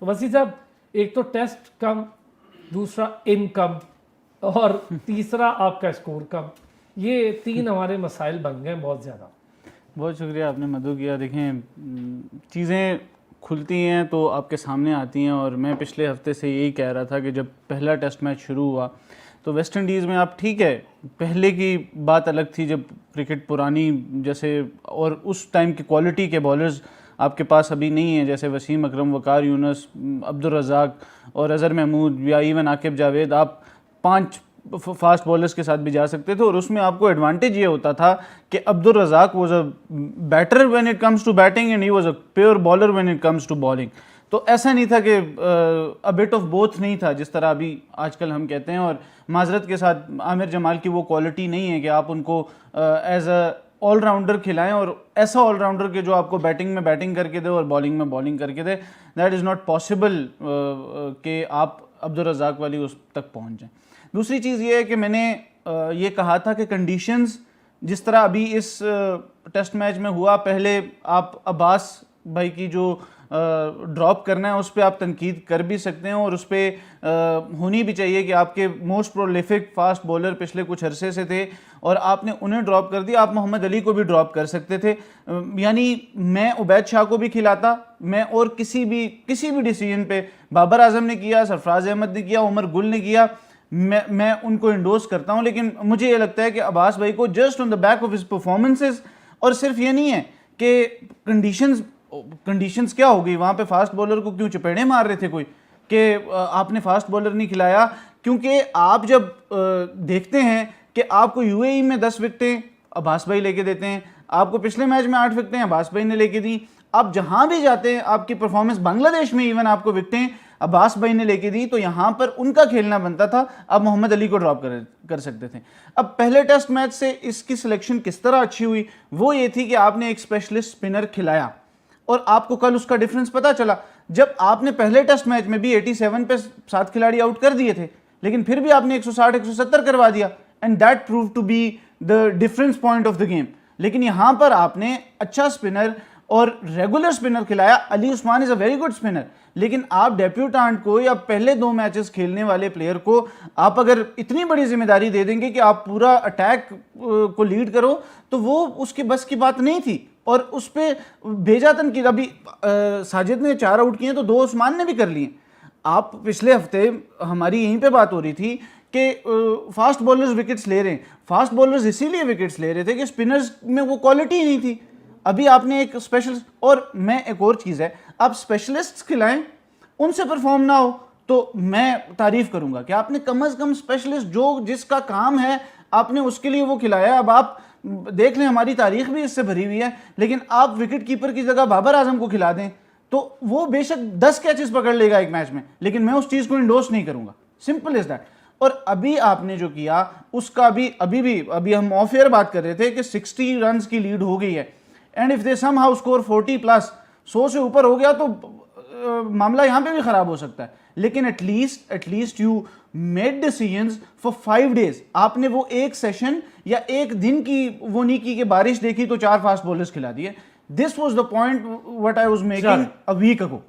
तो वसी साहब, एक तो टेस्ट कम, दूसरा इनकम, और तीसरा आपका स्कोर कम, ये तीन हमारे मसाइल बन गए बहुत ज़्यादा। बहुत शुक्रिया आपने मदु किया। देखें, चीज़ें खुलती हैं तो आपके सामने आती हैं, और मैं पिछले हफ्ते से यही कह रहा था कि जब पहला टेस्ट मैच शुरू हुआ तो वेस्ट इंडीज़ में, आप ठीक है पहले की बात अलग थी जब क्रिकेट पुरानी जैसे, और उस टाइम की क्वालिटी के बॉलर्स आपके पास अभी नहीं है, जैसे वसीम अकरम, वकार यूनुस, अब्दुल रज़ाक और अज़हर महमूद या इवन आकिब जावेद, आप 5 फास्ट बॉलर्स के साथ भी जा सकते थे। और उसमें आपको एडवांटेज ये होता था कि Abdul Razzaq was a batter when it comes to batting and he was a pure bowler when it comes to bowling. तो ऐसा नहीं था कि अ बिट ऑफ बोथ नहीं था जिस तरह अभी आजकल हम कहते हैं। और माजरत के साथ आमिर जमाल की वो क्वालिटी नहीं है कि आप उनको एज अ ऑलराउंडर खिलाएं, और ऐसा ऑलराउंडर के जो आपको बैटिंग में बैटिंग करके दे और बॉलिंग में बॉलिंग करके दे। दैट इज़ नॉट पॉसिबल कि आप अब्दुल रज़ाक वाली उस तक पहुँच जाएँ। दूसरी चीज़ ये है कि मैंने ये कहा था कि कंडीशंस जिस तरह अभी इस टेस्ट मैच में हुआ, पहले आप अब्बास भाई की जो ड्रॉप करना है उस पर आप तनकीद कर भी सकते हैं, और उस पर होनी भी चाहिए कि आपके मोस्ट प्रोलिफिक फास्ट बॉलर पिछले कुछ अरसे से थे और आपने उन्हें ड्रॉप कर दिया। आप मोहम्मद अली को भी ड्रॉप कर सकते थे, यानी मैं उबैद शाह को भी खिलाता, मैं और किसी भी डिसीजन पे, बाबर आजम ने किया, सरफराज अहमद ने किया, उमर गुल ने किया, मैं उनको इंडोर्स करता हूं। लेकिन मुझे ये लगता है कि अब्बास भाई को just on the back of his performances, और सिर्फ ये नहीं है कि कंडीशंस क्या हो गई वहाँ पे, फास्ट बॉलर को क्यों चपेड़े मार रहे थे कोई कि आपने फास्ट बॉलर नहीं खिलाया, क्योंकि आप जब देखते हैं कि आपको यूएई में 10 विकेटें अब्बास भाई लेके देते हैं, आपको पिछले मैच में 8 विकेटें अब्बास भाई ने लेके दी, आप जहाँ भी जाते हैं आपकी परफॉर्मेंस, बांग्लादेश में इवन आपको विकेटें अब्बास भाई ने लेके दी, तो यहाँ पर उनका खेलना बनता था, आप मोहम्मद अली को ड्रॉप कर सकते थे। अब पहले टेस्ट मैच से इसकी सिलेक्शन किस तरह अच्छी हुई, वो ये थी कि आपने एक स्पेशलिस्ट स्पिनर खिलाया, और आपको कल उसका डिफरेंस पता चला। जब आपने पहले टेस्ट मैच में भी 87 पे 7 खिलाड़ी आउट कर दिए थे, लेकिन फिर भी आपने 160 170 करवा दिया, and that prove to be the difference point of the game. लेकिन यहां पर आपने अच्छा स्पिनर और रेगुलर स्पिनर खिलाया। Ali Usman is a very good spinner, लेकिन आप डेब्यूटेंट को या पहले 2 मैचेस खेलने वाले प्लेयर को आप अगर इतनी बड़ी जिम्मेदारी दे देंगे कि आप पूरा अटैक को लीड करो, तो वो उसकी बस की बात नहीं थी, और उस पर भेजा तनकीद। अभी साजिद ने 4 आउट किए तो 2 उस्मान ने भी कर लिए। आप पिछले हफ्ते हमारी यहीं पे बात हो रही थी कि फास्ट बॉलर्स विकेट्स ले रहे हैं, फास्ट बॉलर्स इसीलिए विकेट्स ले रहे थे कि स्पिनर्स में वो क्वालिटी ही नहीं थी। अभी आपने एक स्पेशलिस्ट, और मैं एक और चीज़ है, आप स्पेशलिस्ट्स खिलाएं, उनसे परफॉर्म ना हो तो मैं तारीफ करूंगा कि आपने कम से कम स्पेशलिस्ट जो जिसका काम है आपने उसके लिए वो खिलाया। अब आप देख लें, हमारी तारीख भी इससे भरी हुई है, लेकिन आप विकेट कीपर की जगह बाबर आजम को खिला दें तो वो बेशक 10 कैचेस पकड़ लेगा एक मैच में, लेकिन मैं उस चीज़ को इंडोर्स नहीं करूंगा। Simple is that. और अभी आपने जो किया उसका भी अभी हम ऑफ एयर बात कर रहे थे कि 60 रन की लीड हो गई है, and if they somehow score 40 plus, 100 से ऊपर हो गया तो मामला यहां पे भी खराब हो सकता है। लेकिन at least you made decisions for 5 days. आपने वो एक सेशन या एक दिन की वो नहीं की कि बारिश देखी तो 4 फास्ट बॉलर्स खिला दिए। This was the point what I was making a week ago.